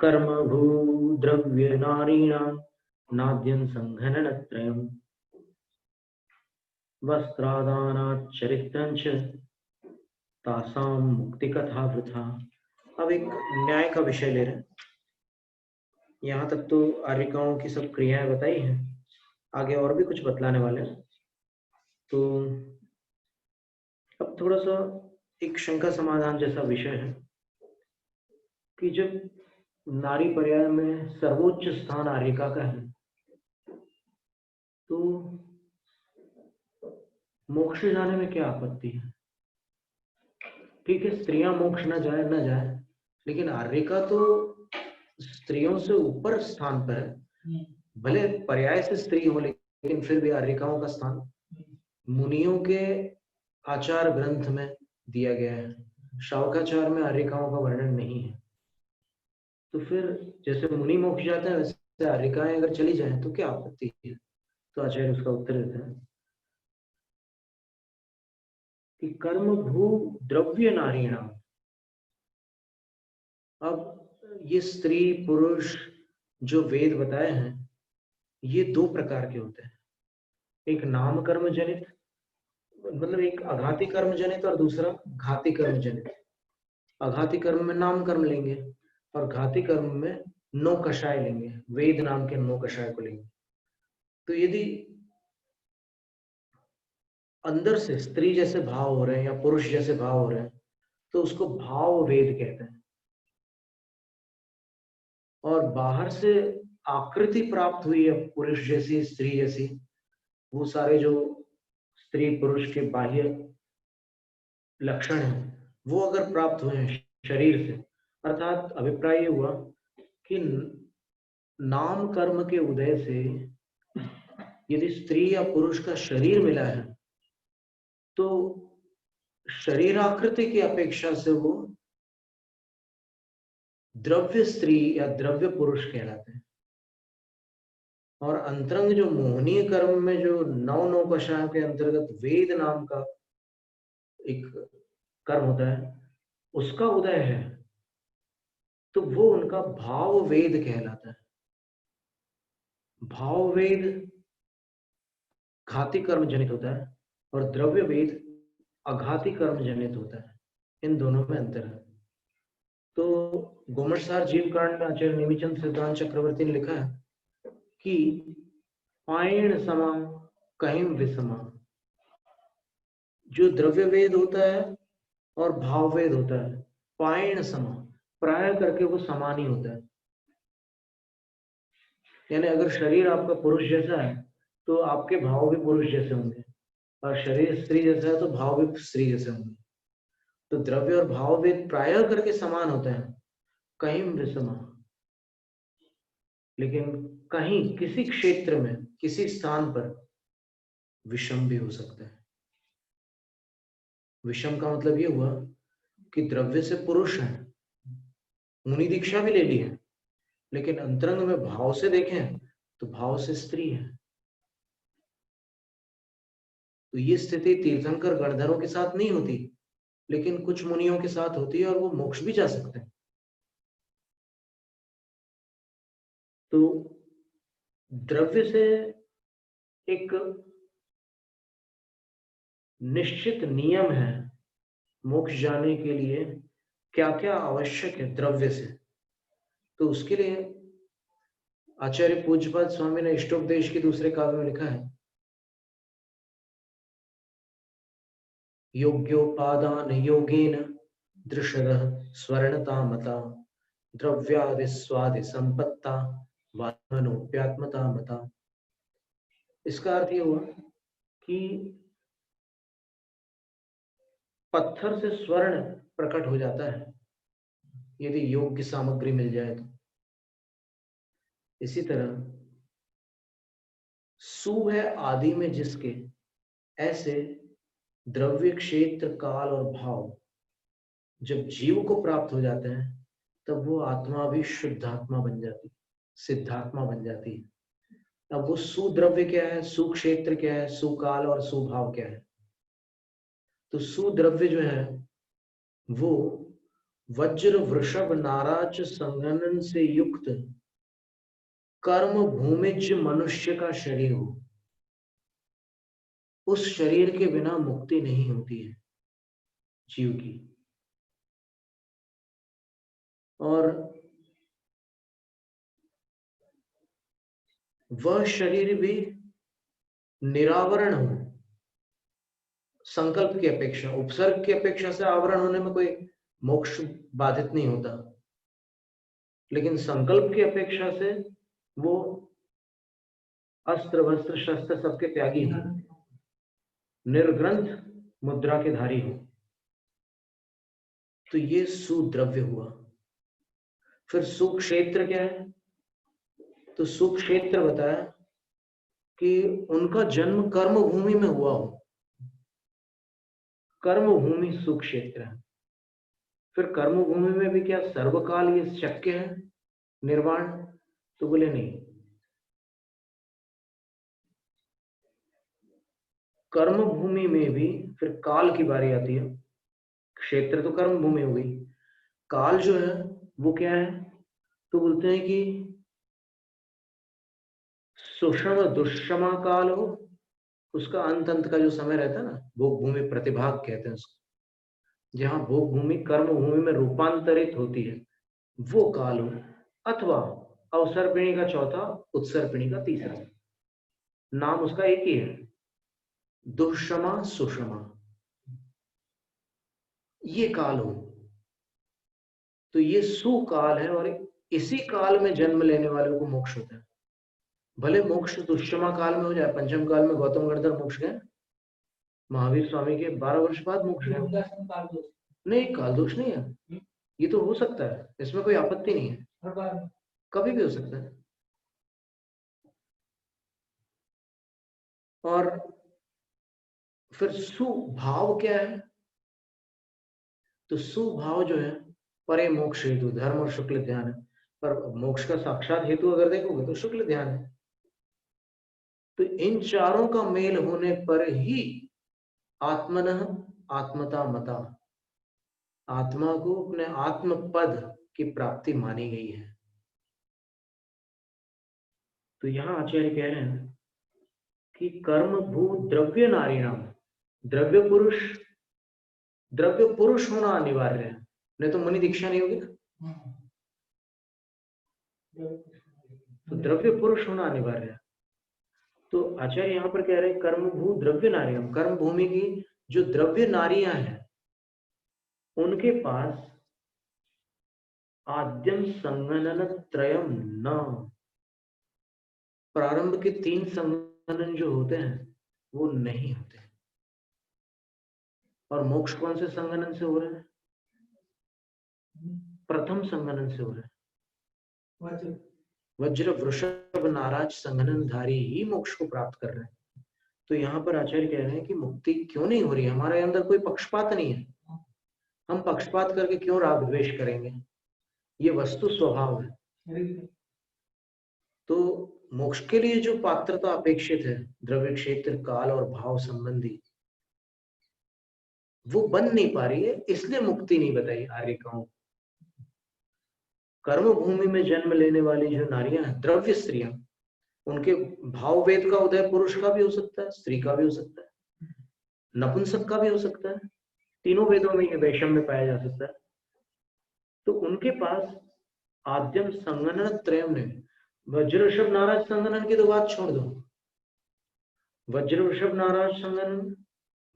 कर्म भू द्रव्य नारीणां नाद्यं संघननत्रयम् वस्त्रादानात् चरित्रं च तासां मुक्ति कथा वृथा। अब एक न्याय का विषय ले रहे हैं। यहाँ तक तो आर्यिकाओं की सब क्रियाएं बताई हैं, आगे और भी कुछ बतलाने वाले हैं। तो अब थोड़ा सा एक शंका समाधान जैसा विषय है कि जब नारी पर्याय में सर्वोच्च स्थान आर्यिका का है, तो मोक्ष जाने में क्या आपत्ति है? ठीक है, स्त्रियां मोक्ष न जाए, लेकिन आर्यिका तो स्त्रियों से ऊपर स्थान पर है। भले पर्याय से स्त्री हो, लेकिन फिर भी आर्यिकाओं का स्थान मुनियों के आचार ग्रंथ में दिया गया है। शावकाचार में आर्यिकाओं का वर्णन नहीं है। तो फिर जैसे मुनि मोक्ष जाते हैं, वैसे आर्यिकाएं अगर चली जाएं तो क्या आपत्ति है? तो आचार्य उसका उत्तर देते हैं कि कर्म भू द्रव्य नारीणाम। अब ये स्त्री पुरुष जो वेद बताए हैं, ये दो प्रकार के होते हैं। एक नाम कर्म जनित, मतलब एक अघाती कर्म जनित, और दूसरा घाती कर्म जनित। अघाती कर्म में नाम कर्म लेंगे और घाती कर्म में नो कषाय लेंगे, वेद नाम के नो कषाय को लेंगे। तो यदि अंदर से स्त्री जैसे भाव हो रहे हैं या पुरुष जैसे भाव हो रहे हैं, तो उसको भाव वेद कहते हैं। और बाहर से आकृति प्राप्त हुई है पुरुष जैसी, स्त्री जैसी, वो सारे जो स्त्री पुरुष के बाह्य लक्षण हैं, वो अगर प्राप्त हुए हैं शरीर से, अर्थात अभिप्राय ये हुआ कि नाम कर्म के उदय से यदि स्त्री या पुरुष का शरीर मिला है, तो शरीराकृति की अपेक्षा से वो द्रव्य स्त्री या द्रव्य पुरुष कहलाते हैं। और अंतरंग जो मोहनीय कर्म में जो नौ कषायों के अंतर्गत वेद नाम का एक कर्म होता है, उसका उदय है, तो वो उनका भाव वेद कहलाता है। भाव वेद घाती कर्म जनित होता है और द्रव्य वेद अघाती कर्म जनित होता है। इन दोनों में अंतर है। तो गोमटसार जीव कांड में आचार्य नेमिचंद सिद्धांत चक्रवर्ती ने लिखा है कि पायण समा कहिम विषमा। जो द्रव्य वेद होता है और भाव वेद होता है, पायण समा, प्राय करके वो समान ही होता है। यानी अगर शरीर आपका पुरुष जैसा है, तो आपके भाव भी पुरुष जैसे होंगे, और शरीर स्त्री जैसा है तो भाव भी स्त्री जैसे होंगे। तो द्रव्य और भाव वेद प्राय करके समान होते हैं, कहीं विषमा। लेकिन कहीं किसी क्षेत्र में, किसी स्थान पर विषम भी हो सकता है। विषम का मतलब ये हुआ कि द्रव्य से पुरुष है, मुनि दीक्षा भी ले ली है, लेकिन अंतरंग में भाव से देखें तो भाव से स्त्री है। तो ये स्थिति तीर्थंकर गणधरों के साथ नहीं होती, लेकिन कुछ मुनियों के साथ होती है, और वो मोक्ष भी जा सकते हैं। तो द्रव्य से एक निश्चित नियम है मोक्ष जाने के लिए, क्या क्या आवश्यक है द्रव्य से। तो उसके लिए आचार्य पूज्यपाद स्वामी ने इष्टोपदेश के दूसरे काव्य में लिखा है, योग्योपादान योगेन दृशदः स्वर्णता मता द्रव्यादि स्वादि संपत्ता वानोप्यात्मता मता। इसका अर्थ ये हुआ कि पत्थर से स्वर्ण प्रकट हो जाता है यदि योग्य सामग्री मिल जाए तो। इसी तरह सु है आदि में जिसके, ऐसे द्रव्य क्षेत्र काल और भाव जब जीव को प्राप्त हो जाते हैं, तब वो आत्मा भी शुद्धात्मा बन जाती, सिद्धात्मा बन जाती है। अब वो सुद्रव्य क्या है, सुक्षेत्र क्या है, सुकाल और सुभाव क्या है? तो सुद्रव्य जो है वो वज्र वृषभ नाराज संघनन से युक्त कर्म भूमिज मनुष्य का शरीर हो, उस शरीर के बिना मुक्ति नहीं होती है जीव की। और वह शरीर भी निरावरण हो, संकल्प की अपेक्षा, उपसर्ग की अपेक्षा से आवरण होने में कोई मोक्ष बाधित नहीं होता, लेकिन संकल्प की अपेक्षा से वो अस्त्र वस्त्र शस्त्र सबके त्यागी हो, निर्ग्रंथ मुद्रा के धारी हो। तो ये सुद्रव्य हुआ। फिर सुक्षेत्र क्या है? तो सुक्षेत्र बताया कि उनका जन्म कर्म भूमि में हुआ हो, कर्म भूमि सुक्षेत्र है। फिर कर्म भूमि में भी क्या सर्वकाल ये शक्य है निर्वाण? तो बोले नहीं, कर्म भूमि में भी फिर काल की बारी आती है। क्षेत्र तो कर्म भूमि हो गई, काल जो है वो क्या है? तो बोलते हैं कि सुषम दुष्षमा काल हो, उसका अंत का जो समय रहता है ना, भोग भूमि प्रतिभाग कहते हैं उसको, जहां भोग भूमि कर्म भूमि में रूपांतरित होती है, वो काल हो। अथवा अवसर्पिणी का चौथा, उत्सर्पिणी का तीसरा, नाम उसका एक ही है, दुष्षमा सुषमा, ये काल हो। तो ये सुकाल है और इसी काल में जन्म लेने वालों को मोक्ष होता है। भले मोक्ष दुष्षमा काल में हो जाए, पंचम काल में गौतम गणधर मोक्ष गए, महावीर स्वामी के 12 वर्ष बाद मोक्ष गए। नहीं, काल दोष नहीं है, ये तो हो सकता है, इसमें कोई आपत्ति नहीं है, कभी भी हो सकता है। और फिर सुभाव क्या है? तो सुभाव जो है परे मोक्ष हेतु, धर्म और शुक्ल ध्यान है, पर मोक्ष का साक्षात हेतु अगर देखोगे तो शुक्ल ध्यान है। तो इन चारों का मेल होने पर ही आत्मनः आत्मता मता, आत्मा को अपने आत्म पद की प्राप्ति मानी गई है। तो यहां आचार्य कह रहे हैं कि कर्म भू द्रव्य नारीणाम, द्रव्य पुरुष होना अनिवार्य है, नहीं तो मुनि दीक्षा नहीं होगी ना। तो द्रव्य पुरुष होना अनिवार्य है। तो आचार्य यहाँ पर कह रहे हैं कर्म भू द्रव्य नारीणाम, कर्म भूमि की जो द्रव्य नारियां हैं उनके पास आद्यम संगणन त्रयम न, प्रारंभ के 3 संगणन जो होते हैं वो नहीं होते। और मोक्ष कौन से संगणन से हो रहा है? प्रथम संगणन से हो रहा है। वज्र वृषभ नाराज संगणन धारी ही मोक्ष को प्राप्त कर रहे हैं। तो यहाँ पर आचार्य कह रहे हैं कि मुक्ति क्यों नहीं हो रही है? हमारे अंदर कोई पक्षपात नहीं है, हम पक्षपात करके क्यों राग द्वेष करेंगे? ये वस्तु स्वभाव है। तो मोक्ष के लिए जो पात्रता अपेक्षित है, द्रव्य क्षेत्र काल और भाव संबंधी, वो बन नहीं पा रही है, इसलिए मुक्ति नहीं बताई आर्यिकाओं। कर्म भूमि में जन्म लेने वाली जो नारियां हैं, द्रव्य स्त्रियां, उनके भाव वेद का उदय पुरुष का भी हो सकता है, स्त्री का भी हो सकता है, नपुंसक का भी हो सकता है, तीनों वेदों में ये वैषम्य पाया जा सकता है। तो उनके पास आद्यम संगणन त्रयम ने, वज्र वृषभ नाराज संगणन की तो बात छोड़ दो, वज्र वृषभ नाराज संगणन,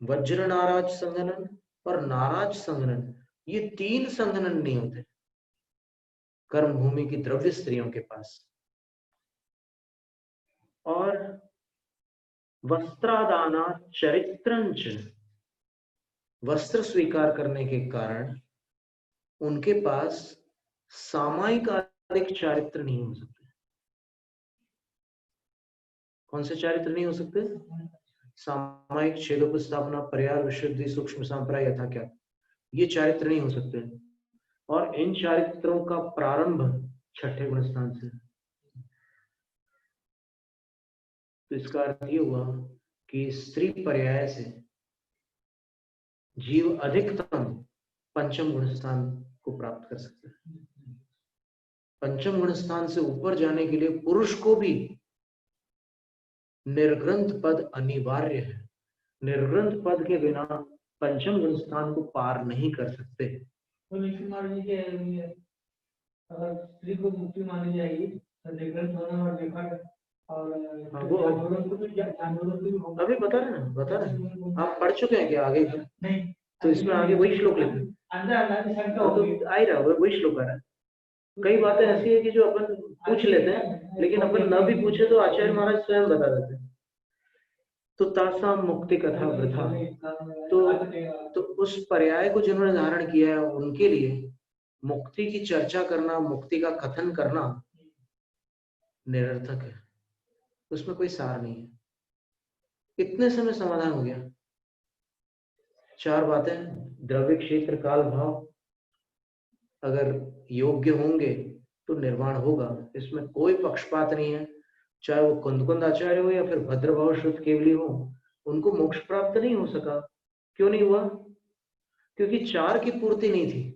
वज्र नाराज संगणन और नाराज संगणन, ये 3 संगणन नहीं होते कर्म भूमि की द्रव्य स्त्रियों के पास। और वस्त्रादाना चरित्रंच, वस्त्र स्वीकार करने के कारण उनके पास सामायिक आदिक चारित्र नहीं हो सकते। कौन से चारित्र नहीं हो सकते? सामायिक, छेदोपस्थापना, पर्याय, विशुद्धि, सूक्ष्म संप्राय, यथा क्या, ये चारित्र नहीं हो सकते। और इन चारित्रों का प्रारंभ छठे गुण स्थान से। तो इसका अर्थ ये हुआ कि स्त्री पर्याय से जीव अधिकतम पंचम गुण स्थान को प्राप्त कर सकता है। पंचम गुण स्थान से ऊपर जाने के लिए पुरुष को भी निर्ग्रंथ पद अनिवार्य है। निर्ग्रंथ पद के बिना पंचम गुण स्थान को पार नहीं कर सकते। अगर स्त्री को मुक्ति मानी जाएगी तो निर्ग्रंथ होना और देखा और वो अभी बता रहे ना, आप पढ़ चुके हैं क्या आगे का? नहीं, तो इसमें आगे वही श्लोक लिखे तो आ ही रहा वही श्लोक आ रहा है। कई बातें ऐसी है कि जो अपन पूछ लेते हैं, लेकिन अपन न भी पूछे तो आचार्य महाराज स्वयं बता देते हैं। तो तासा मुक्ति कथा वृथा, तो उस पर्याय को जिन्होंने धारण किया है उनके लिए मुक्ति की चर्चा करना, मुक्ति का कथन करना निरर्थक है, उसमें कोई सार नहीं है। इतने समय समाधान हो गया। 4 बातें, द्रव्य क्षेत्र काल भाव अगर योग्य होंगे तो निर्वाण होगा, इसमें कोई पक्षपात नहीं है। चाहे वो कुंद आचार्य हो या फिर भद्रभाव शुद्ध केवली हो, उनको मोक्ष प्राप्त नहीं हो सका। क्यों नहीं हुआ? क्योंकि 4 की पूर्ति नहीं थी।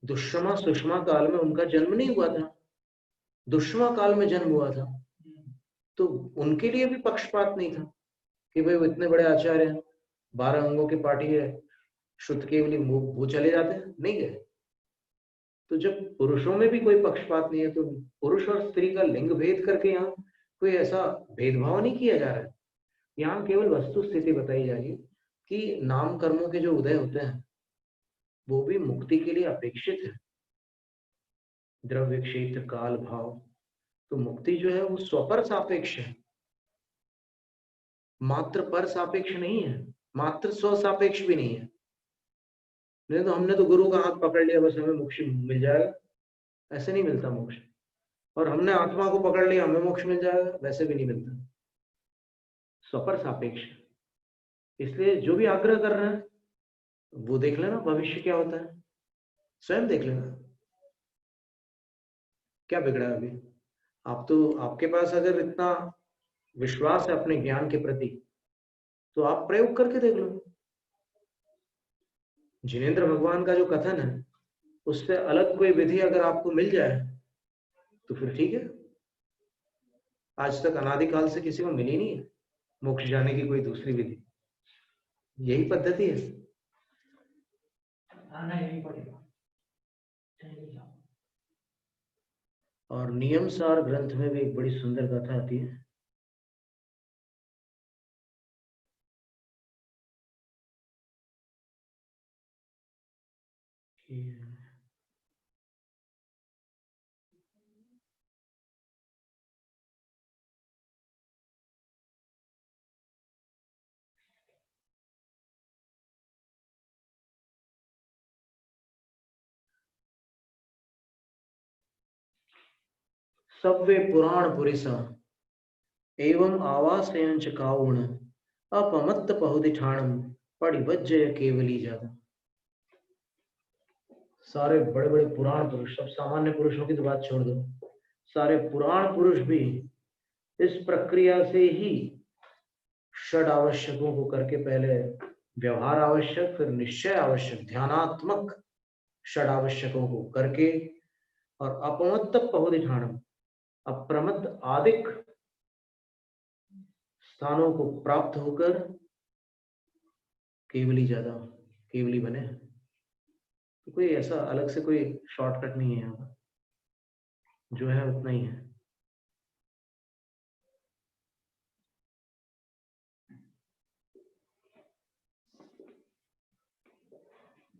दुष्मा सुषमा काल में उनका जन्म नहीं हुआ था, दुष्मा काल में जन्म हुआ था, तो उनके लिए भी पक्षपात नहीं था कि भाई वो इतने बड़े आचार्य हैं, 12 अंगों के पाठी है, शुद्ध केवली वो चले जाते हैं, नहीं गए। तो जब पुरुषों में भी कोई पक्षपात नहीं है तो पुरुष और स्त्री का लिंग भेद करके यहाँ कोई ऐसा भेदभाव नहीं किया जा रहा है। यहाँ केवल वस्तु स्थिति बताई जा रही है कि नाम कर्मों के जो उदय होते हैं वो भी मुक्ति के लिए अपेक्षित है। द्रव्य क्षेत्र काल भाव, तो मुक्ति जो है वो स्वपर सापेक्ष है, मात्र पर सापेक्ष नहीं है, मात्र स्व सापेक्ष भी नहीं है। नहीं तो हमने तो गुरु का हाथ पकड़ लिया बस हमें मोक्ष मिल जाएगा, ऐसे नहीं मिलता मोक्ष। और हमने आत्मा को पकड़ लिया हमें मोक्ष मिल जाएगा, वैसे भी नहीं मिलता। स्वपर सापेक्ष। इसलिए जो भी आग्रह कर रहे हैं वो देख लेना भविष्य क्या होता है, स्वयं देख लेना। क्या बिगड़ा अभी? आप तो, आपके पास अगर इतना विश्वास है अपने ज्ञान के प्रति तो आप प्रयोग करके देख लो। जिनेंद्र भगवान का जो कथन है उससे अलग कोई विधि अगर आपको मिल जाए तो फिर ठीक है। आज तक अनादिकाल से किसी को मिली नहीं है मोक्ष जाने की कोई दूसरी विधि, यही पद्धति है। आना ही पड़ेगा। और नियम सार ग्रंथ में भी एक बड़ी सुंदर कथा आती है। सव्वे पुराण पुरिसा एवं आवासयंच काउण अपमत्त पहुदिठाणम पड़िवज्जय केवली जाता। सारे बड़े बड़े पुराण पुरुष, सब सामान्य पुरुषों की तो बात छोड़ दो, सारे पुराण पुरुष भी इस प्रक्रिया से ही षड आवश्यकों को करके, पहले व्यवहार आवश्यक, फिर निश्चय आवश्यक, ध्यानात्मक षड आवश्यकों को करके और अपमत्त पहुदिठाणम, अप्रमत्त आदिक स्थानों को प्राप्त होकर केवली ज्यादा, केवली बने। तो कोई ऐसा अलग से कोई शॉर्टकट नहीं है यहाँ पर, जो है उतना ही है।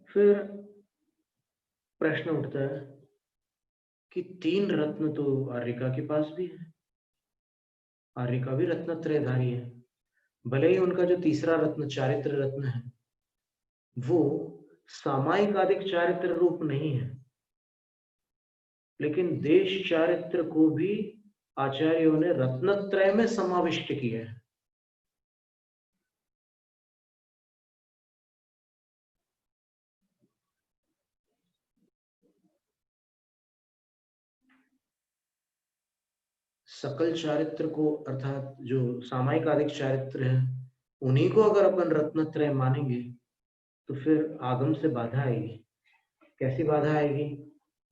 फिर प्रश्न उठता है कि 3 रत्न तो आर्यिका के पास भी है, आर्यिका भी रत्नत्रयधारी है। भले ही उनका जो तीसरा रत्न चारित्र रत्न है वो सामायिक आदिक चारित्र रूप नहीं है, लेकिन देश चारित्र को भी आचार्यों ने रत्नत्रय में समाविष्ट किया है। सकल चारित्र को, अर्थात जो सामायिक आदिक चारित्र है उन्हीं को अगर अपन रत्नत्रय मानेंगे तो फिर आगम से बाधा आएगी। कैसी बाधा आएगी?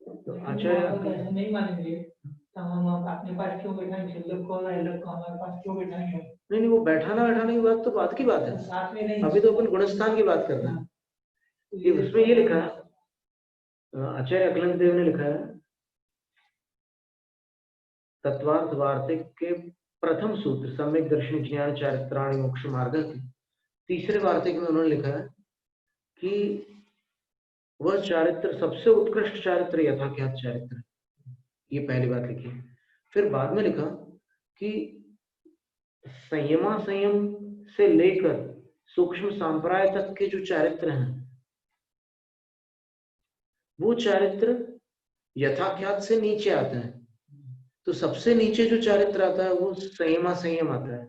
तो आचार्य नहीं मानेंगे तो हम अपने पास क्यों बैठाएंगे? लोग को हमारे पास क्यों बैठाएंगे? नहीं, वो बैठाना बैठाने की बात तो बात की बात है, साथ में नहीं। अभी तो अपन गुणस्थान की बात कर रहे हैं। ये उसमें ये लिखा है, आचार्य अकलंक देव ने लिखा है तत्वार्थ वार्तिक के प्रथम सूत्र सम्यक दर्शन ज्ञान चारित्राणि मोक्ष मार्ग के तीसरे वार्तिक में उन्होंने लिखा है कि वह चारित्र सबसे उत्कृष्ट चारित्र यथाख्यात चारित्र, ये पहली बात लिखी। फिर बाद में लिखा कि संयमा संयम से लेकर सूक्ष्म सांप्राय तक के जो चारित्र हैं वो चारित्र यथाख्यात से नीचे आते हैं। तो सबसे नीचे जो चारित्र आता है वो संयमा संयम आता है।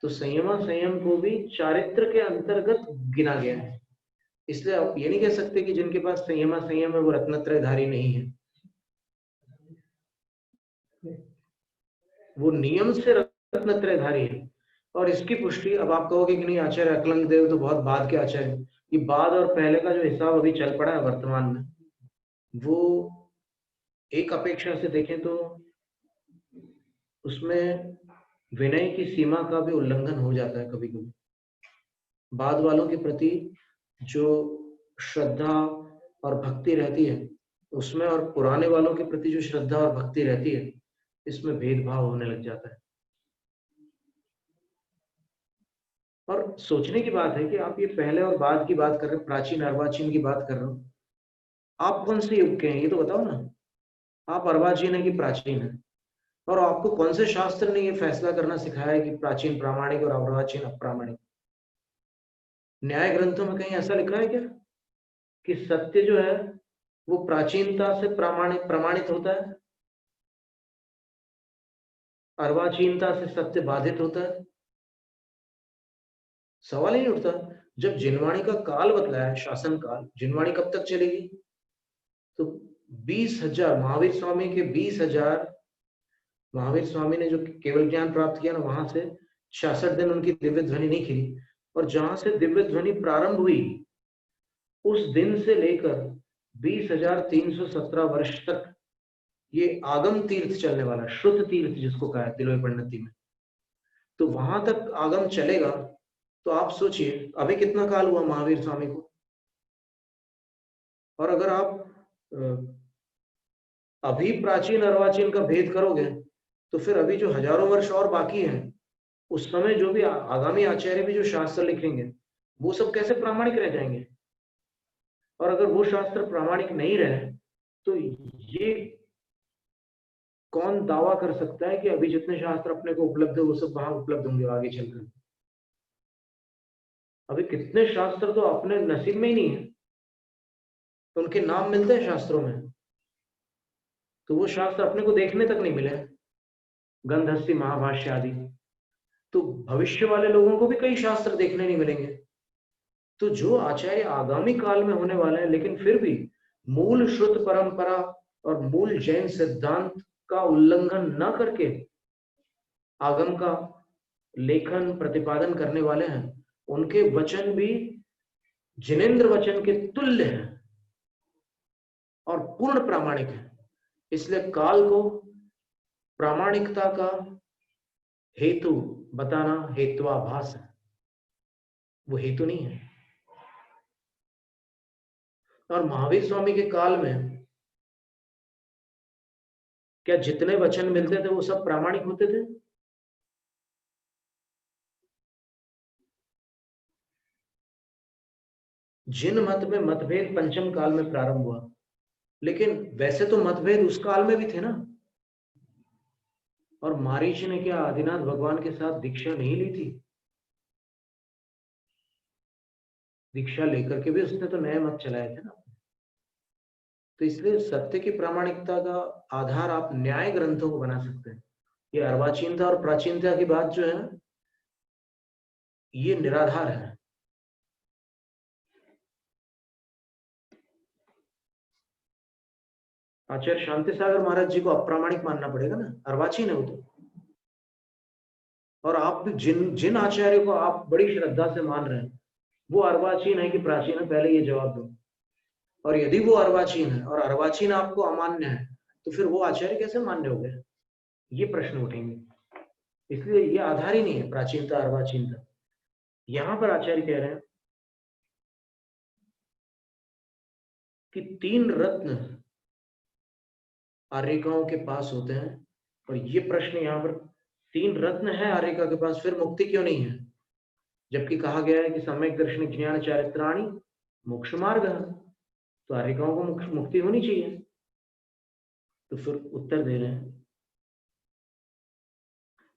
तो संयमा संयम को भी चारित्र के अंतर्गत गिना गया है। इसलिए आप ये नहीं कह सकते कि जिनके पास संयमा संयम है वो रत्नत्रयधारी नहीं है। वो नियम से रत्नत्रयधारी है। और इसकी पुष्टि अब आप कहोगे कि नहीं आचार्य अकलंक देव तो बहुत बाद के आचार्य, ये बाद और पहले का जो हिसाब अभी चल पड़ा है वर्तमान में, वो एक अपेक्षा से देखें तो उसमें विनय की सीमा का भी उल्लंघन हो जाता है कभी कभी। बाद वालों के प्रति जो श्रद्धा और भक्ति रहती है उसमें और पुराने वालों के प्रति जो श्रद्धा और भक्ति रहती है इसमें भेदभाव होने लग जाता है। और सोचने की बात है कि आप ये पहले और बाद की बात कर रहे हो, प्राचीन अर्वाचीन की बात कर रहे हो, आप कौन से युग के हैं ये तो बताओ ना। आप अर्वाचीन है कि प्राचीन है? और आपको कौन से शास्त्र ने ये फैसला करना सिखाया है कि प्राचीन प्रामाणिक और अर्वाचीन अप्रामाणिक? न्याय ग्रंथों में कहीं ऐसा लिखा है क्या कि सत्य जो है वो प्राचीनता से प्रमाणित होता है, अर्वाचीनता से सत्य बाधित होता है? सवाल ही नहीं उठता। जब जिनवाणी का काल बतलाया है, शासन काल, जिनवाणी कब तक चलेगी? तो 20,000 महावीर स्वामी के 20,000 महावीर स्वामी ने जो केवल ज्ञान प्राप्त किया ना, वहां से 66 दिन उनकी दिव्य ध्वनि नहीं खिली। और जहां से दिव्य ध्वनि प्रारंभ हुई उस दिन से लेकर 20,317 वर्ष तक ये आगम तीर्थ चलने वाला, श्रुत तीर्थ जिसको कहा है तिलोय परिणति में। तो वहां तक आगम चलेगा। तो आप सोचिए अभी कितना काल हुआ महावीर स्वामी को। और अगर आप अभी प्राचीन अर्वाचीन का भेद करोगे तो फिर अभी जो हजारों वर्ष और बाकी हैं उस समय जो भी आगामी आचार्य भी जो शास्त्र लिखेंगे वो सब कैसे प्रामाणिक रह जाएंगे? और अगर वो शास्त्र प्रामाणिक नहीं रहे तो ये कौन दावा कर सकता है कि अभी जितने शास्त्र अपने को उपलब्ध है वो सब वहां उपलब्ध होंगे आगे चलकर? अभी कितने शास्त्र तो अपने नसीब में ही नहीं है, तो उनके नाम मिलते हैं शास्त्रों में, तो वो शास्त्र अपने को देखने तक नहीं मिले, गंधस्सी महाभाष्य आदि। तो भविष्य वाले लोगों को भी कई शास्त्र देखने नहीं मिलेंगे। तो जो आचार्य आगामी काल में होने वाले हैं लेकिन फिर भी मूल श्रुत परंपरा और मूल जैन सिद्धांत का उल्लंघन न करके आगम का लेखन प्रतिपादन करने वाले हैं, उनके वचन भी जिनेंद्र वचन के तुल्य हैं और पूर्ण प्रामाणिक है। इसलिए काल को प्रामाणिकता का हेतु बताना हेत्वाभास है, वो हेतु नहीं है। और महावीर स्वामी के काल में क्या जितने वचन मिलते थे वो सब प्रामाणिक होते थे? जिन मत में मतभेद पंचम काल में प्रारंभ हुआ, लेकिन वैसे तो मतभेद उस काल में भी थे ना। और मारीच ने क्या आदिनाथ भगवान के साथ दीक्षा नहीं ली थी? दीक्षा लेकर के भी उसने तो नए मत चलाए थे ना। तो इसलिए सत्य की प्रामाणिकता का आधार आप न्याय ग्रंथों को बना सकते हैं। ये अर्वाचीनता और प्राचीनता की बात जो है ये निराधार है। आचार्य शांति सागर महाराज जी को अप्रामाणिक मानना पड़ेगा ना, अर्वाचीन है वो तो। और आप जिन आचार्य को आप बड़ी श्रद्धा से मान रहे हैं वो अर्वाचीन है कि प्राचीन है, पहले ये जवाब दो। और यदि वो अर्वाचीन है और अर्वाचीन आपको अमान्य है तो फिर वो आचार्य कैसे मान्य हो गए, ये प्रश्न उठेंगे। इसलिए ये आधार ही नहीं है प्राचीनता अर्वाचीनता। यहां पर आचार्य कह रहे हैं कि 3 रत्न आर्यिकाओं के पास होते हैं, और ये प्रश्न यहाँ पर 3 रत्न है आर्यिका के पास, फिर मुक्ति क्यों नहीं है, जबकि कहा गया है कि सम्यक दर्शन ज्ञान चारित्राणि मोक्ष मार्ग है, तो आर्यिकाओं को मुक्ति होनी चाहिए। तो फिर उत्तर दे रहे हैं।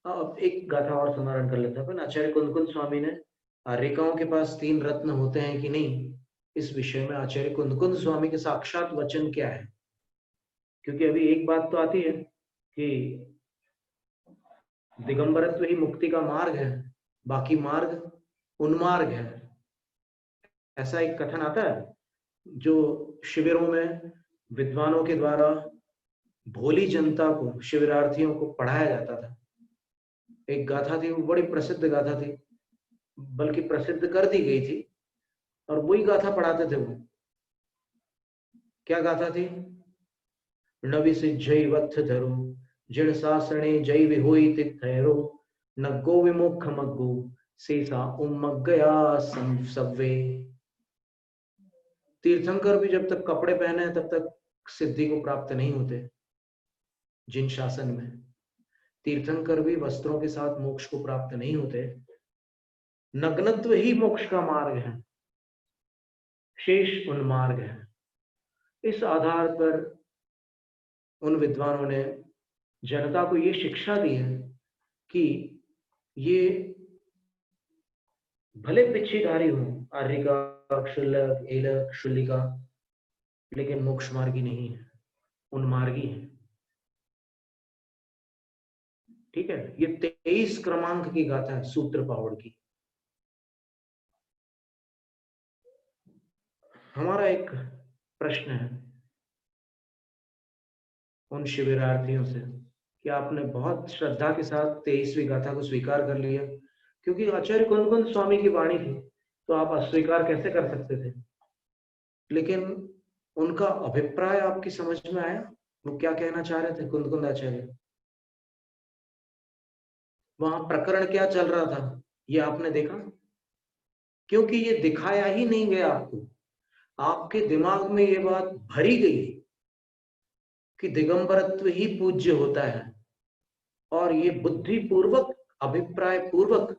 अब एक गाथा और स्मरण कर लेते हैं। आचार्य कुंदकुंद स्वामी ने आर्यिकाओं के पास 3 रत्न होते हैं कि नहीं, इस विषय में आचार्य कुंदकुंद स्वामी के साक्षात वचन क्या है। क्योंकि अभी एक बात तो आती है कि दिगंबरत्व ही मुक्ति का मार्ग है, बाकी मार्ग उन्मार्ग है, ऐसा एक कथन आता है जो शिविरों में विद्वानों के द्वारा भोली जनता को, शिविरार्थियों को पढ़ाया जाता था। एक गाथा थी, वो बड़ी प्रसिद्ध गाथा थी, बल्कि प्रसिद्ध कर दी गई थी, और वही गाथा पढ़ाते थे वो। क्या गाथा थी? नवि सिज्जै वत्थ धरो जिण सासणे जय विहोई तिथैरो नग्गो विमुख मग्गो सेसा उम्मग्गया सव्वे। तीर्थंकर भी जब तक कपड़े पहने तब तक सिद्धि को प्राप्त नहीं होते। जिन शासन में तीर्थंकर भी वस्त्रों के साथ मोक्ष को प्राप्त नहीं होते। नग्नत्व ही मोक्ष का मार्ग है, शेष उन्मार्ग है। इस आधार पर उन विद्वानों ने जनता को ये शिक्षा दी है कि ये भले पिच्छीधारी हो, आर्यिका, क्षुल्लक, एलक, शुल्लिका, लेकिन मोक्ष मार्गी नहीं है, उन्मार्गी है। ठीक है, ये 23 क्रमांक की गाथा है सूत्र पहाड़ की। हमारा एक प्रश्न है उन शिविरार्थियों से कि आपने बहुत श्रद्धा के साथ 23वीं गाथा को स्वीकार कर लिया, क्योंकि आचार्य कुंदकुंद स्वामी की वाणी थी, तो आप अस्वीकार कैसे कर सकते थे। लेकिन उनका अभिप्राय आपकी समझ में आया, वो क्या कहना चाह रहे थे कुंदकुंद आचार्य, वहां प्रकरण क्या चल रहा था, ये आपने देखा? क्योंकि ये दिखाया ही नहीं गया आपको, आपके दिमाग में ये बात भरी गई कि दिगंबरत्व ही पूज्य होता है, और ये बुद्धि पूर्वक, अभिप्राय पूर्वक,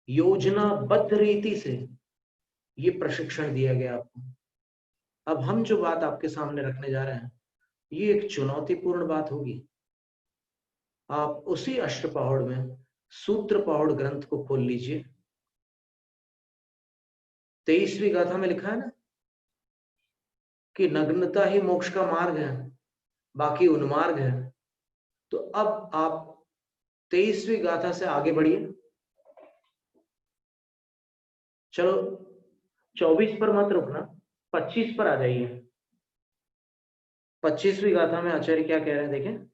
योजनाबद्ध रीति से ये प्रशिक्षण दिया गया आपको। अब हम जो बात आपके सामने रखने जा रहे हैं ये एक चुनौतीपूर्ण बात होगी। आप उसी अष्टपहड़ में सूत्र पहाड़ ग्रंथ को खोल लीजिए। 23वीं गाथा में लिखा है ना कि नग्नता ही मोक्ष का मार्ग है, बाकी उन्मार्ग है। तो अब आप 23वीं गाथा से आगे बढ़िए। चलो 24 पर मत रुकना, 25 पर आ जाइए। 25वीं गाथा में आचार्य क्या कह रहे हैं देखें।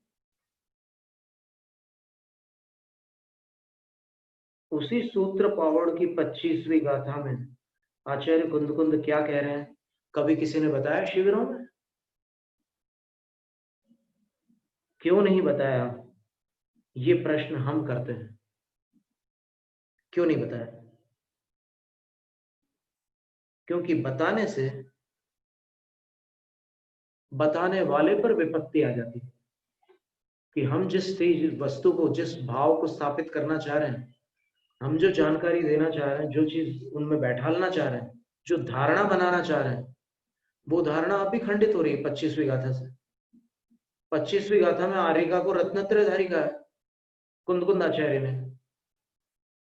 उसी सूत्र पहाड़ की 25वीं गाथा में आचार्य कुंदकुंद क्या कह रहे हैं, कभी किसी ने बताया शिविरों में? क्यों नहीं बताया? ये प्रश्न हम करते हैं, क्यों नहीं बताया? क्योंकि बताने से बताने वाले पर विपत्ति आ जाती है कि हम जिस वस्तु को, जिस भाव को स्थापित करना चाह रहे हैं, हम जो जानकारी देना चाह रहे हैं, जो चीज उनमें बैठालना चाह रहे हैं, जो धारणा बनाना चाह रहे हैं, वो धारणा अभी खंडित हो रही है 25वीं गाथा से। 25वीं गाथा में आर्यिका को रत्नत्रयधारी कहा है कुंदकुंद आचार्य ने,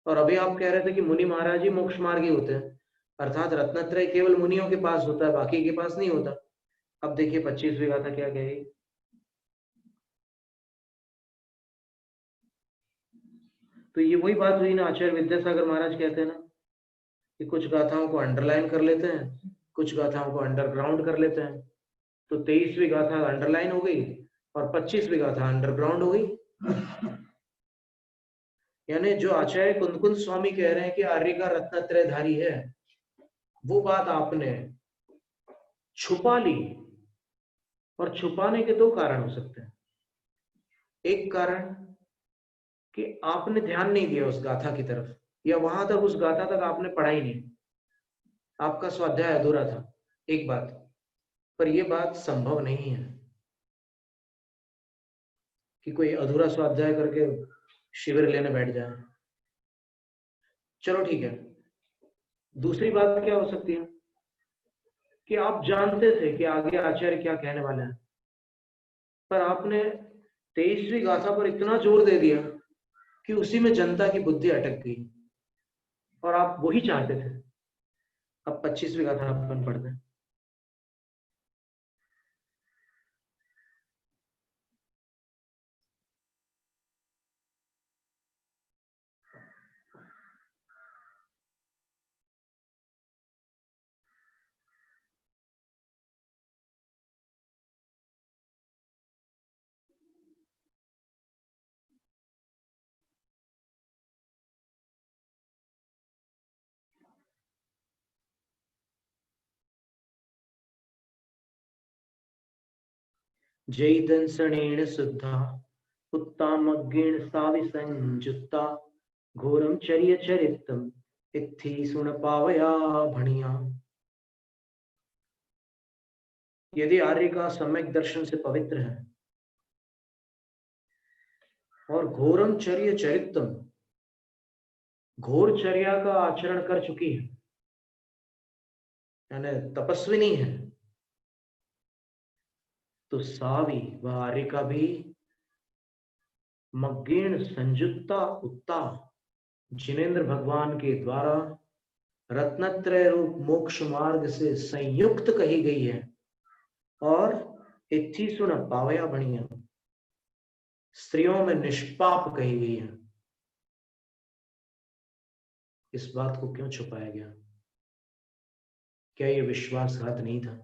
और अभी आप कह रहे थे कि मुनि महाराज ही मोक्ष मार्गी होते हैं, अर्थात रत्नत्रय केवल मुनियों के पास होता है, बाकी के पास नहीं होता। अब देखिए 25वीं गाथा क्या कहेगी। तो ये वही बात हुई ना, आचार्य विद्यासागर महाराज कहते हैं ना कि कुछ गाथाओं को अंडरलाइन कर लेते हैं, कुछ गाथाओं को अंडरग्राउंड कर लेते हैं। तो 23वीं गाथा अंडरलाइन हो गई और 25वीं गाथा अंडरग्राउंड हो गई। यानी जो आचार्य कुंदकुंद स्वामी कह रहे हैं कि आर्य का रत्नत्रयधारी है, वो बात आपने छुपा ली। और छुपाने के दो कारण हो सकते हैं। एक कारण कि आपने ध्यान नहीं दिया उस गाथा की तरफ, या वहां तक उस गाथा तक आपने पढ़ा ही नहीं, आपका स्वाध्याय अधूरा था। एक बात, पर यह बात संभव नहीं है कि कोई अधूरा स्वाध्याय करके शिविर लेने बैठ जाए। चलो ठीक है। दूसरी बात क्या हो सकती है कि आप जानते थे कि आगे आचार्य क्या कहने वाले हैं, पर आपने 23वीं गाथा पर इतना जोर दे दिया कि उसी में जनता की बुद्धि अटक गई, और आप वही चाहते थे। अब 25वीं गाथा अपन पढ़ते हैं। जय दंसणेन शुद्धा उत्तामग्गेण साविसंजुत्ता घोरम चर्य चरितम इत्थि सुन पावया भणिया। यदि आर्य का सम्यक दर्शन से पवित्र है और घोरम चर्य चरितम, घोर चर्या का आचरण कर चुकी है, यानी तपस्विनी है, तो सावी वह आर्य का भी मग्गेण संयुक्ता उत्ता, जिनेन्द्र भगवान के द्वारा रत्नत्रय रूप मोक्ष मार्ग से संयुक्त कही गई है। और इत्थि सुन पावया भणिया, स्त्रियों में निष्पाप कही गई है। इस बात को क्यों छुपाया गया? क्या यह विश्वासघात नहीं था?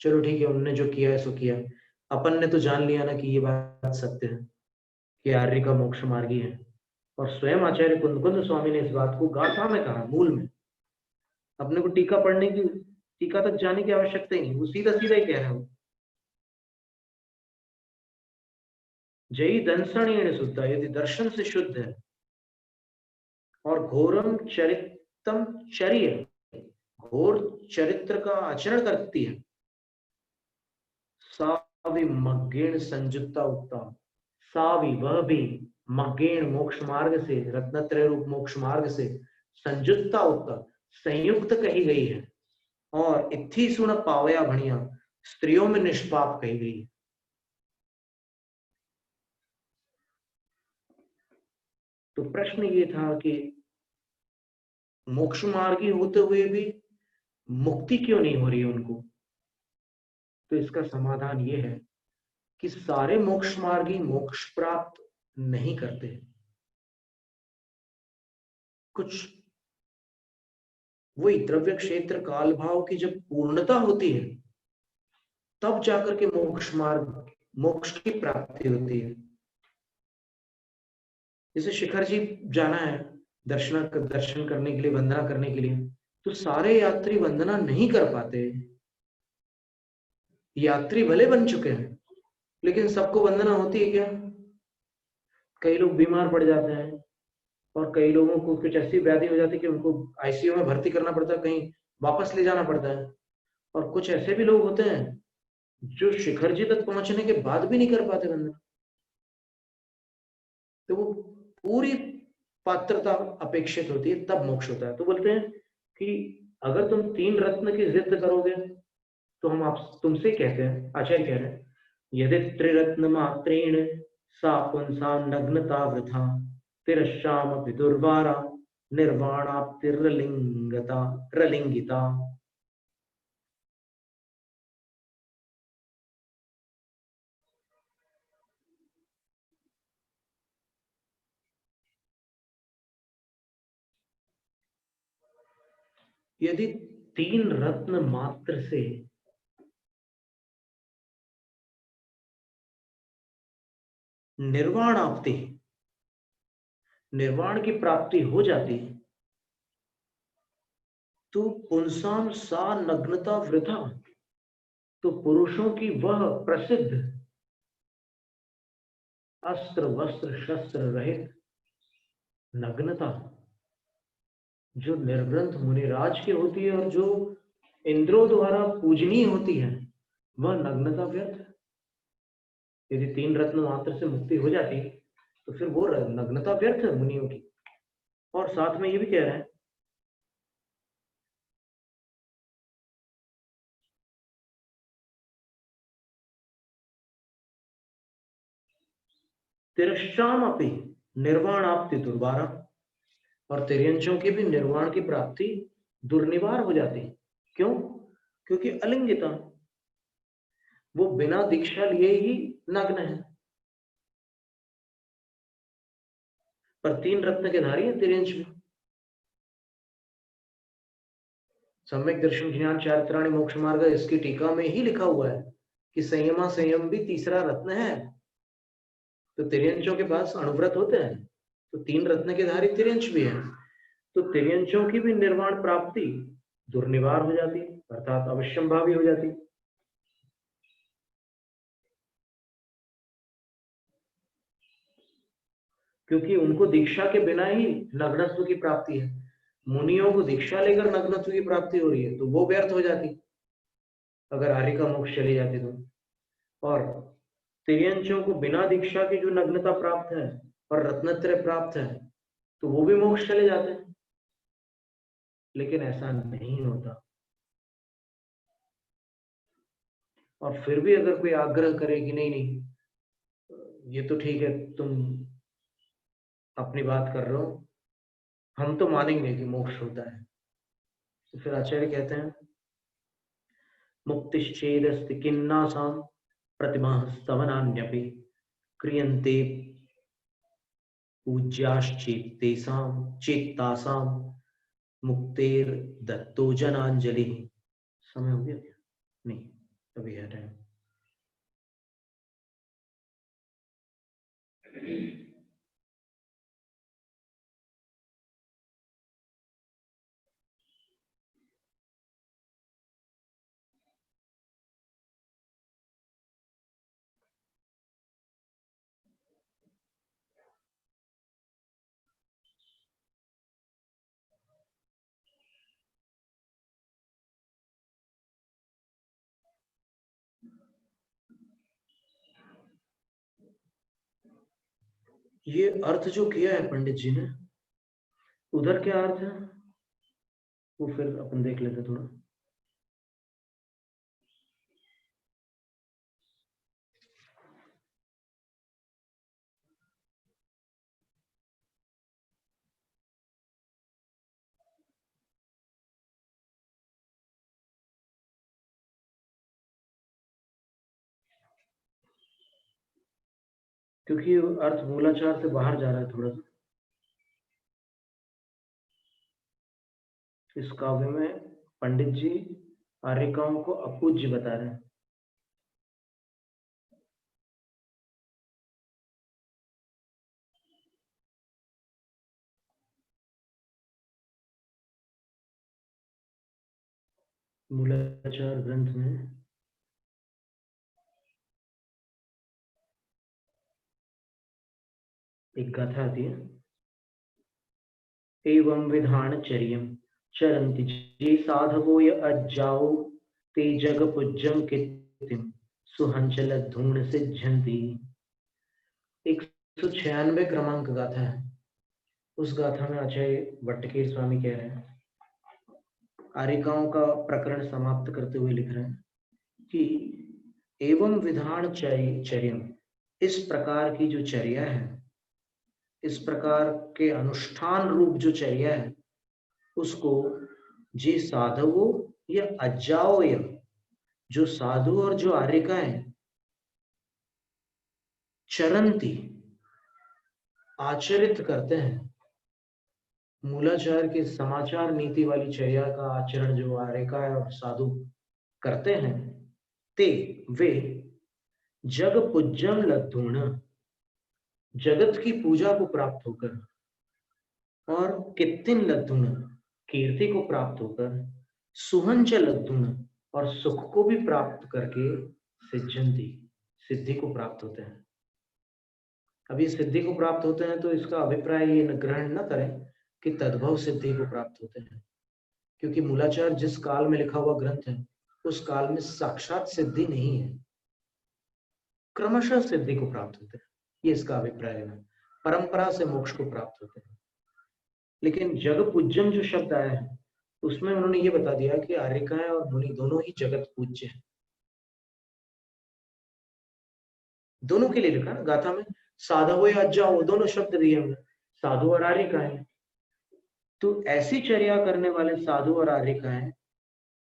चलो ठीक है, उनने जो किया है सो किया। अपन ने तो जान लिया ना कि ये बात सत्य है कि आर्य का मोक्ष मार्गी है, और स्वयं आचार्य कुंदकुंद स्वामी ने इस बात को गाथा में कहा, मूल में। अपने को टीका पढ़ने की, टीका तक जाने की आवश्यकता ही नहीं, वो सीधा सीधा ही कह रहे हो। जय दंसणेन शुद्धा, यदि दर्शन से शुद्ध है और घोरम चरितम चर्य, घोर चरित्र का आचरण करती है, सावी मग्गेण संयुक्ता उत्ता, सावी वह भी मग्गेण मोक्ष मार्ग से, रत्नत्रय रूप मोक्ष मार्ग से, संयुक्ता उत्ता संयुक्त कही गई है। और इत्थि सुन पावया भणिया, स्त्रियों में निष्पाप कही गई है। तो प्रश्न ये था कि मोक्ष मार्गी होते हुए भी मुक्ति क्यों नहीं हो रही उनको? तो इसका समाधान ये है कि सारे मोक्ष मार्गी मोक्ष प्राप्त नहीं करते। कुछ वही द्रव्य क्षेत्र काल भाव की जब पूर्णता होती है, तब जाकर के मोक्ष मार्ग, मोक्ष की प्राप्ति होती है। जैसे शिखर जी जाना है दर्शन करने के लिए, वंदना करने के लिए, तो सारे यात्री वंदना नहीं कर पाते। यात्री भले बन चुके हैं, लेकिन सबको वंदना होती है क्या? कई लोग बीमार पड़ जाते हैं, और कई लोगों को कुछ ऐसी व्याधि हो जाती है कि उनको आईसीयू में भर्ती करना पड़ता है, कहीं वापस ले जाना पड़ता है। और कुछ ऐसे भी लोग होते हैं जो शिखर जी तक पहुंचने के बाद भी नहीं कर पाते वंदना। तो वो पूरी पात्रता अपेक्षित होती है, तब मोक्ष होता है। तो बोलते हैं कि अगर तुम 3 रत्न की जिद करोगे, तो हम आप तुमसे कहते हैं, आचार्य कह रहे हैं, यदि त्रिरत्न मात्रेण सा पुंसा नग्नता वृथा तिरश्याम विदुर्वारा निर्वाणाप्तिर्लिंगता रलिंगिता। यदि 3 रत्न मात्र से निर्वाण आपते, निर्वाण की प्राप्ति हो जाती तो पुंसाम सा नग्नता वृथा, तो पुरुषों की वह प्रसिद्ध अस्त्र वस्त्र शस्त्र रहित नग्नता जो निर्ग्रंथ मुनिराज की होती है और जो इंद्रों द्वारा पूजनीय होती है, वह नग्नता व्यर्थ है। यदि 3 रत्न मात्र से मुक्ति हो जाती तो फिर वो नग्नता व्यर्थ है मुनियों की। और साथ में ये भी कह रहे हैं तिरश्चाम अपि निर्वाणाप्ति दुर्वारा, और तिर्यंचों की भी निर्वाण की प्राप्ति दुर्निवार हो जाती। क्यों? क्योंकि अलिंगिता, वो बिना दीक्षा लिए ही नग्न है। पर 3 रत्न के धारी है तिर्यंच में। सम्यक दर्शन ज्ञान चारित्राणि मोक्ष मार्ग, इसकी टीका में ही लिखा हुआ है कि संयमा संयम भी तीसरा रत्न है। तो तिर्यंचों के पास अणुव्रत होते हैं, तो 3 रत्न के धारी तिर्यंच भी है, तो तिर्यंचों की भी निर्वाण प्राप्ति दुर्निवार हो जाती, अर्थात अवश्यंभावी हो जाती। क्योंकि उनको दीक्षा के बिना ही नग्नत्व की प्राप्ति है। मुनियों को दीक्षा लेकर नग्नत्व की प्राप्ति हो रही है, तो वो व्यर्थ हो जाती अगर आर्य का मोक्ष चली जाती तो। और तिर्यंचों को बिना दीक्षा की जो नग्नता प्राप्त है और रत्नत्रय प्राप्त है, तो वो भी मोक्ष चले जाते हैं। लेकिन ऐसा नहीं होता। और फिर भी अगर कोई आग्रह करे कि नहीं नहीं ये तो ठीक है, तुम अपनी बात कर रहे हो, हम तो मानेंगे कि मोक्ष होता है, तो फिर आचार्य कहते हैं मुक्तिश्चेदस्ति किन्नासाम प्रतिमाः स्तवनान्यपि क्रियन्ते पूज्याश्चेत्तेषां चेत्तासां मुक्तेर दत्तो जनांजलि। समय हो गया क्या? नहीं, अभी है टाइम। ये अर्थ जो किया है पंडित जी ने, उधर क्या अर्थ है वो फिर अपन देख लेते थोड़ा। क्योंकि अर्थ मूलाचार से बाहर जा रहा है थोड़ा सा। इस काव्य में पंडित जी आर्यिकाओं को अपूज्य बता रहे हैं। मूलाचार ग्रंथ में एक गाथा आती है, एवं विधान चर्यम चरन्ति जे साधवो य अज्जाओ ते जग पूज्यम कीर्तिम सुहंचल धूण सिद्धंति। 196 क्रमांक गाथा है। उस गाथा में आचार्य भट्टकेर स्वामी कह रहे हैं, आर्यिकाओं का प्रकरण समाप्त करते हुए लिख रहे हैं कि एवं विधान चर्यम, इस प्रकार की जो चर्या है, इस प्रकार के अनुष्ठान रूप जो चर्या है, उसको जी साधवो या अज्जाओ या, जो साधु और जो आर्यिकाएं चरंती आचरित करते हैं, मूलाचार की समाचार नीति वाली चर्या का आचरण जो आर्यिकाएं और साधु करते हैं, ते वे जग पूज्यम लद्धूण, जगत की पूजा को प्राप्त होकर और कित्तिन लद्धुन कीर्ति को प्राप्त होकर सुहंच लद्धुन और सुख को भी प्राप्त करके सिद्धंती सिद्धि को प्राप्त होते हैं। अभी सिद्धि को प्राप्त होते हैं तो इसका अभिप्राय ये ग्रहण न करें कि तद्भव सिद्धि को प्राप्त होते हैं, क्योंकि मूलाचार जिस काल में लिखा हुआ ग्रंथ है उस काल में साक्षात सिद्धि नहीं है, क्रमशः सिद्धि को प्राप्त होते हैं, ये इसका अभिप्राय है। परंपरा से मोक्ष को प्राप्त होते हैं। लेकिन जग पूज्यम जो शब्द आया है उसमें उन्होंने ये बता दिया कि आर्यिकाएं और मुनि दोनों ही जगत पूज्य हैं। दोनों के लिए लिखा ना गाथा में, साधवो या जाओ, दोनों शब्द दिए हमने, साधु और आर्यिकाएं। तो ऐसी चर्या करने वाले साधु और आर्यिकाएं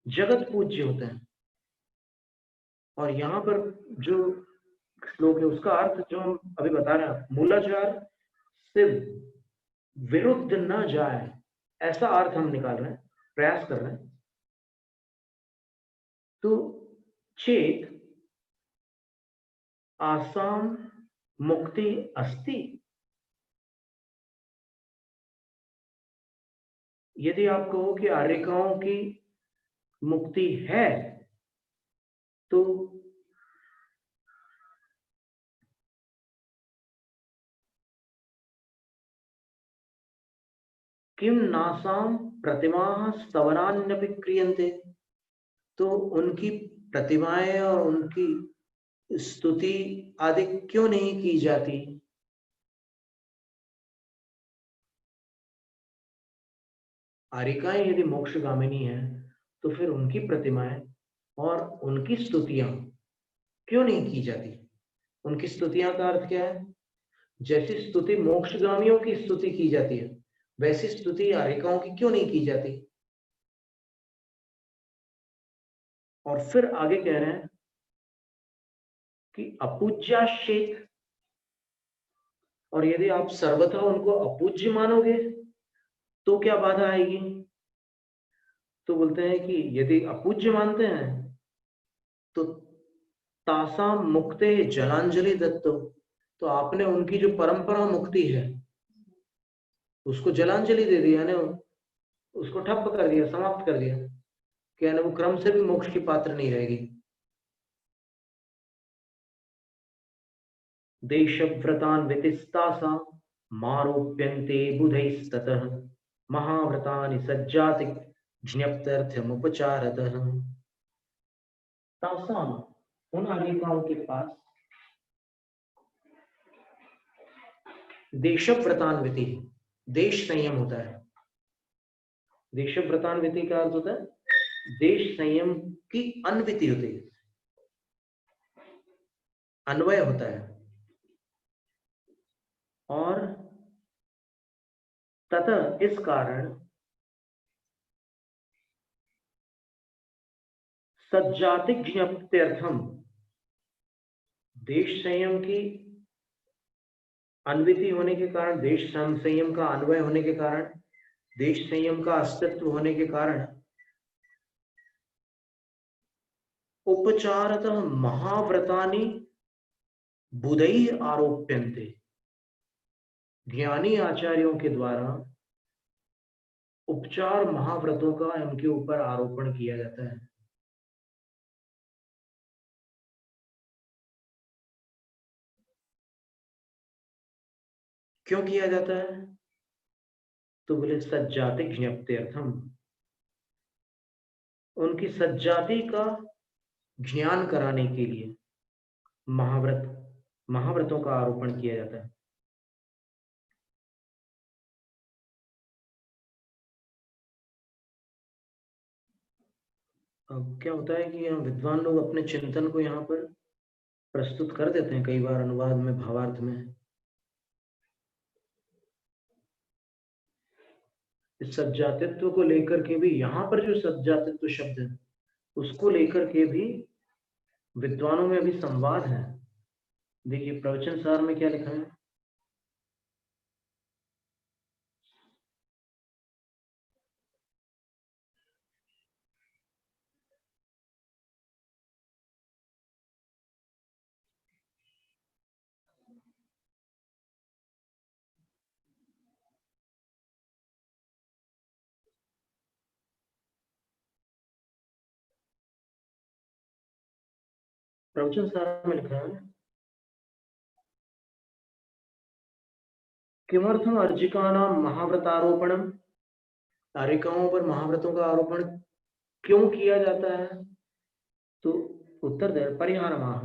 जगत पूज्य होते हैं। और यहाँ पर जो श्लोक है उसका अर्थ जो हम अभी बता रहे हैं, मूलाचार से विरुद्ध न जाए, ऐसा अर्थ हम निकाल रहे हैं, प्रयास कर रहे हैं। तो चेत आसाम मुक्ति अस्ति, यदि आप कहो कि आर्यिकाओं की मुक्ति है तो किम नासाम प्रतिमा स्तवनान्यपि क्रियन्ते, तो उनकी प्रतिमाएं और उनकी स्तुति आदि क्यों नहीं की जाती। आर्यिकाएं यदि मोक्षगामिनी है तो फिर उनकी प्रतिमाएं और उनकी स्तुतियां क्यों नहीं की जाती। उनकी स्तुतियां का अर्थ क्या है, जैसी स्तुति मोक्षगामियों की स्तुति की जाती है वैसी स्तुति आर्यिकाओं की क्यों नहीं की जाती। और फिर आगे कह रहे हैं कि अपूज्याश्चेत, और यदि आप सर्वथा उनको अपूज्य मानोगे तो क्या बाधा आएगी। तो बोलते हैं कि यदि अपूज्य मानते हैं तो तासाम मुक्ते जलांजलि दत्तो, तो आपने उनकी जो परंपरा मुक्ति है उसको जलांजलि दे दिया, यानी उसको ठप्प कर दिया, समाप्त कर दिया, कि यानी वो क्रम से भी मोक्ष की पात्र नहीं रहेगी। देशव्रतान व्यतिस्तासा मारोप्यन्ते बुधैस्ततः महाव्रतानि सज्जाति ज्ञप्त्यर्थमुपचारतः। तासाम उन आर्यिकाओं के पास देशव्रतान्विति देश संयम होता है। देशव्रतान्विति का अर्थ होता है देश संयम की अन्विति होती है, अन्वय होता है। और तथा इस कारण सज्जाति ज्ञप्त्यर्थम, देश संयम की अन्विति होने के कारण, देश संयम का अन्वय होने के कारण, देश संयम का अस्तित्व होने के कारण उपचारतः महाव्रतानि बुधई आरोप्यन्ते, ज्ञानी आचार्यों के द्वारा उपचार महाव्रतों का उनके ऊपर आरोपण किया जाता है। क्यों किया जाता है, तो बोले सज्जाति ज्ञप्त्यर्थम, उनकी सज्जाति का ज्ञान कराने के लिए महाव्रतों का आरोपण किया जाता है। अब क्या होता है कि हम विद्वान लोग अपने चिंतन को यहाँ पर प्रस्तुत कर देते हैं कई बार अनुवाद में, भावार्थ में। इस सज्जातित्व को लेकर के भी, यहाँ पर जो सज्जातित्व शब्द है उसको लेकर के भी विद्वानों में अभी संवाद है। देखिए प्रवचन सार में क्या लिखा है, प्रवचन सार में लिखा है, किमर्थम अर्जिकानां महाव्रतारोपणम, अर्जिकाओं पर महाव्रतों का आरोपण क्यों किया जाता है? तो उत्तर दे परिहारमाह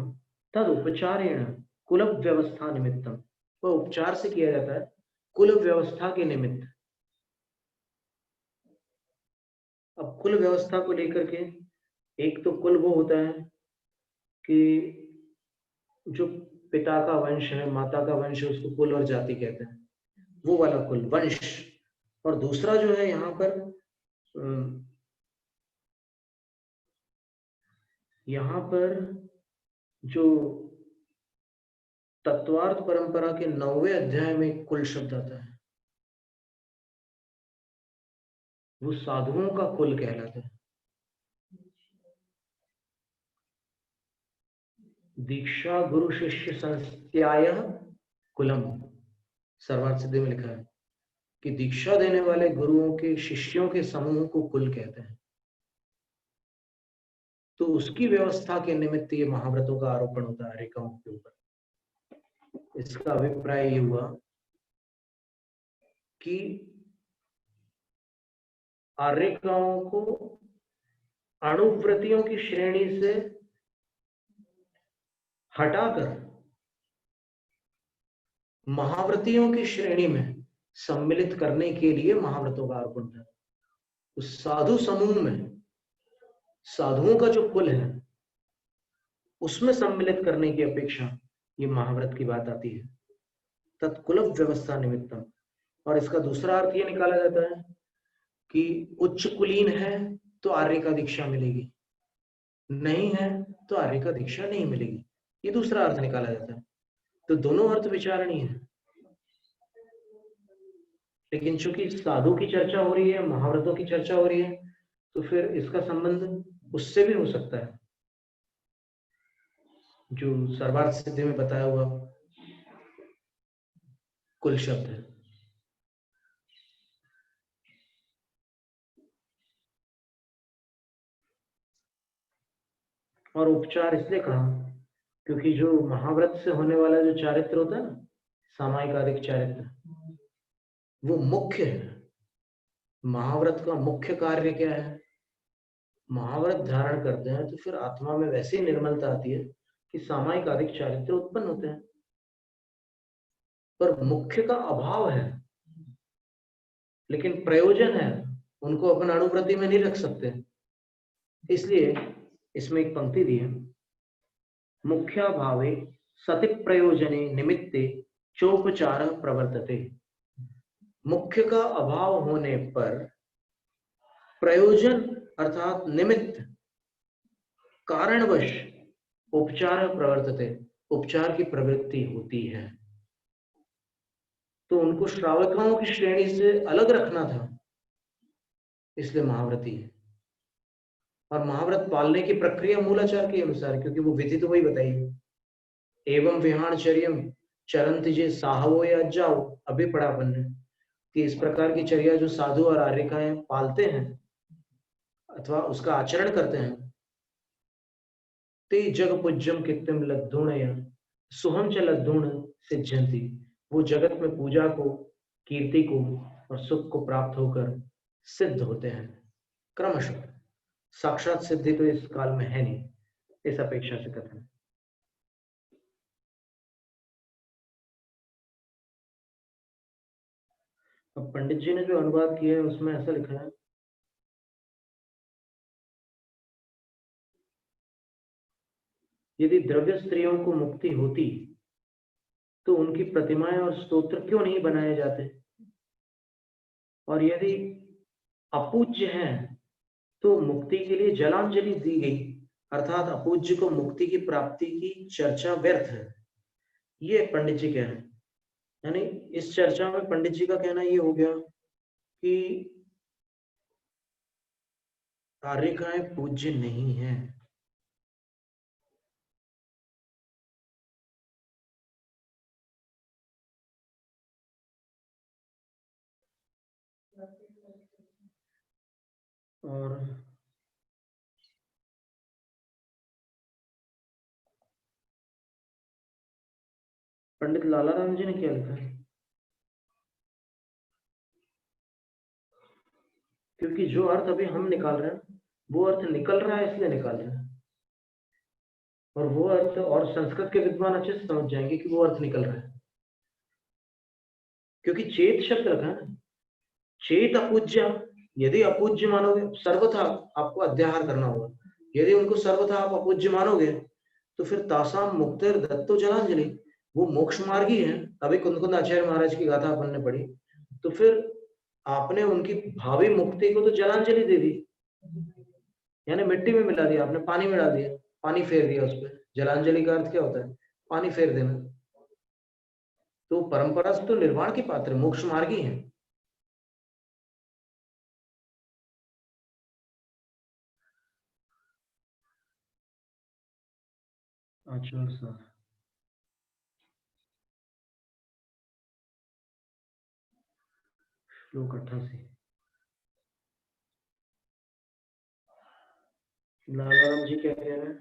तद उपचारेण कुल व्यवस्था निमित्तम, वह उपचार से किया जाता है कुल व्यवस्था के निमित्त। अब कुल व्यवस्था को लेकर के, एक तो कुल वो होता है कि जो पिता का वंश है, माता का वंश है, उसको कुल और जाति कहते हैं, वो वाला कुल वंश। और दूसरा जो है यहाँ पर जो तत्वार्थ परंपरा के 9वें अध्याय में कुल शब्द आता है, वो साधुओं का कुल कहलाता है। दीक्षा गुरु शिष्य संस्थाय कुलम, सर्वार्थ सिद्धि में लिखा है कि दीक्षा देने वाले गुरुओं के शिष्यों के समूह को कुल कहते हैं। तो उसकी व्यवस्था के निमित्त ये महाव्रतों का आरोपण होता है रेखाओं के ऊपर। इसका अभिप्राय ये हुआ कि आर्यकाओं को अणुव्रतियों की श्रेणी से हटाकर महाव्रतियों की श्रेणी में सम्मिलित करने के लिए महाव्रतों का आरोपण था। उस साधु समूह में साधुओं का जो कुल है उसमें सम्मिलित करने की अपेक्षा ये महाव्रत की बात आती है, तत्कुल व्यवस्था निमित्तम। और इसका दूसरा अर्थ ये निकाला जाता है कि उच्च कुलीन है तो आर्य का दीक्षा मिलेगी, नहीं है तो आर्य का दीक्षा नहीं मिलेगी, ये दूसरा अर्थ निकाला जाता है। तो दोनों अर्थ विचारणीय है, लेकिन चूंकि साधु की चर्चा हो रही है, महाव्रतों की चर्चा हो रही है, तो फिर इसका संबंध उससे भी हो सकता है जो सर्वार्थ सिद्धि में बताया हुआ कुल शब्द है। और उपचार इसलिए कहा क्योंकि जो महाव्रत से होने वाला जो चारित्र होता है ना, सामायिक आदिक चारित्र, वो मुख्य है। महाव्रत का मुख्य कार्य क्या है? महाव्रत धारण करते हैं तो फिर आत्मा में वैसी निर्मलता आती है कि सामायिक आदिक चारित्र उत्पन्न होते हैं, पर मुख्य का अभाव है, लेकिन प्रयोजन है, उनको अपन अणुव्रति में नहीं रख सकते। इसलिए इसमें एक पंक्ति दी है, मुख्याभावे सति प्रयोजने निमित्ते चोपचार प्रवर्तते। मुख्य का अभाव होने पर प्रयोजन अर्थात निमित्त कारणवश उपचार प्रवर्तते, उपचार की प्रवृत्ति होती है। तो उनको श्रावकों की श्रेणी से अलग रखना था, इसलिए महाव्रती है। और महाव्रत पालने की प्रक्रिया मूलाचार के अनुसार, क्योंकि वो विधि तो वही बताई, एवं विहाणचर्यम चरंत जे साहवो या जाओ, अभी पढ़ा अपन ने कि इस प्रकार की चर्या जो साधु और आर्यकाएं पालते हैं अथवा उसका आचरण करते हैं, ते जग पूज्यम कित्तम लद्धुणया सुहम च लद्धुण सिद्ध्यन्ति, वो जगत में पूजा को, कीर्ति को और सुख को प्राप्त होकर सिद्ध होते हैं क्रमशः। साक्षात सिद्धि तो इस काल में है नहीं, इस अपेक्षा से कथन। अब पंडित जी ने जो अनुवाद किया है उसमें ऐसा लिखा है, यदि द्रव्य स्त्रियों को मुक्ति होती तो उनकी प्रतिमाएं और स्तोत्र क्यों नहीं बनाए जाते, और यदि अपूज्य हैं तो मुक्ति के लिए जलांजलि दी गई, अर्थात अपूज्य को मुक्ति की प्राप्ति की चर्चा व्यर्थ है, ये पंडित जी कह रहे हैं। यानी इस चर्चा में पंडित जी का कहना ये हो गया कि आर्यकाएं पूज्य नहीं है। और पंडित लालाराम जी ने क्या लिखा है? क्योंकि जो अर्थ अभी हम निकाल रहे हैं वो अर्थ निकल रहा है, इसलिए निकाल रहे हैं, और वो अर्थ, और संस्कृत के विद्वान अच्छे से समझ जाएंगे कि वो अर्थ निकल रहा है, क्योंकि चेत शब्द रखा है ना, चेत अपूज्य। यदि अपूज्य मानोगे, सर्वथा आपको अध्याहार करना होगा, यदि उनको सर्वथा आप अपूज्य मानोगे तो फिर तासाम मुक्तिर दत्तो जलांजलि, वो मोक्ष मार्गी है। अभी कुंद आचार्य महाराज की गाथा अपन ने पढ़ी, तो फिर आपने उनकी भावी मुक्ति को तो जलांजलि दे दी, यानी मिट्टी में मिला दिया आपने, पानी में डाल दिया, पानी फेर दिया उस पर। जलांजलि का अर्थ क्या होता है? पानी फेर देना। तो परंपरा से तो निर्वाण की पात्र, मोक्ष मार्गी है। अच्छा सर, श्लोक 88 लालाराम जी क्या कह रहे हैं?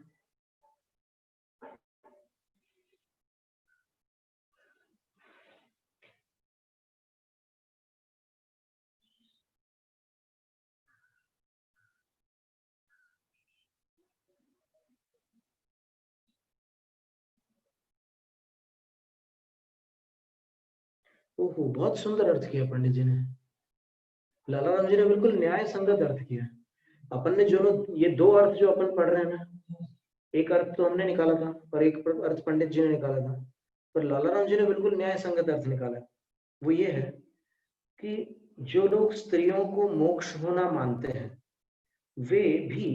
ओहो, बहुत सुंदर अर्थ किया पंडित जी ने। लालाराम जी ने बिल्कुल न्याय संगत अर्थ किया। अपन ने जो ये दो अर्थ जो अपन पढ़ रहे हैं ना, एक अर्थ तो हमने निकाला था और एक अर्थ पंडित जी ने निकाला था, पर लालाराम जी ने बिल्कुल न्याय संगत अर्थ निकाला। वो ये है कि जो लोग स्त्रियों को मोक्ष होना मानते हैं, वे भी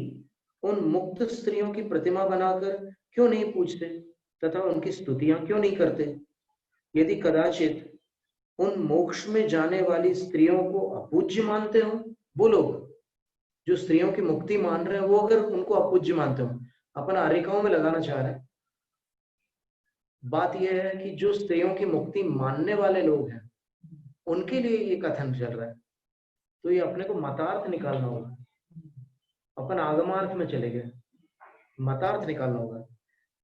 उन मुक्त स्त्रियों की प्रतिमा बनाकर क्यों नहीं पूजते तथा उनकी स्तुतियां क्यों नहीं करते? यदि कदाचित उन मोक्ष में जाने वाली स्त्रियों को अपूज्य मानते हो, वो लोग जो स्त्रियों की मुक्ति मान रहे हैं, वो अगर उनको अपूज्य मानते हो, अपन आर्यिकाओं में लगाना चाह रहे हैं। बात यह है कि जो स्त्रियों की मुक्ति मानने वाले लोग हैं, उनके लिए ये कथन चल रहा है, तो ये अपने को मतार्थ निकालना होगा। अपन आगमार्थ में चले गए, मतार्थ निकालना होगा।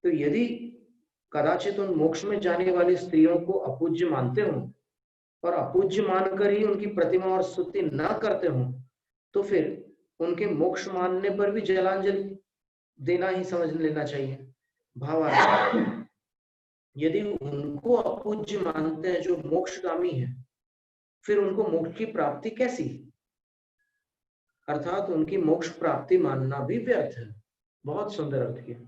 तो यदि कदाचित उन मोक्ष में जाने वाली स्त्रियों को अपूज्य मानते हो और अपूज्य मानकर ही उनकी प्रतिमा और स्तुति न करते हो, तो फिर उनके मोक्ष मानने पर भी जलांजलि देना ही समझ लेना चाहिए। भावार्थ, यदि उनको अपूज्य मानते हैं जो मोक्षगामी है, फिर उनको मोक्ष की प्राप्ति कैसी? अर्थात उनकी मोक्ष प्राप्ति मानना भी व्यर्थ है। बहुत सुंदर अर्थ किया।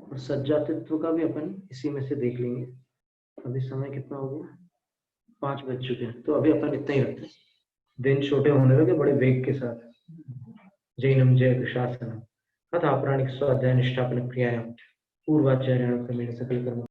और सज्जातित्व का भी अपन इसी में से देख लेंगे। अभी समय कितना हो गया? 5 बज चुके हैं, तो अभी अपन इतना ही रखते हैं। दिन छोटे होने लगे बड़े वेग के साथ। जैनम जय शासनम अथ आपराणिक स्वाध्याय निष्ठापन क्रियायां पूर्वाचार्याण क्रमेण सकल कर्म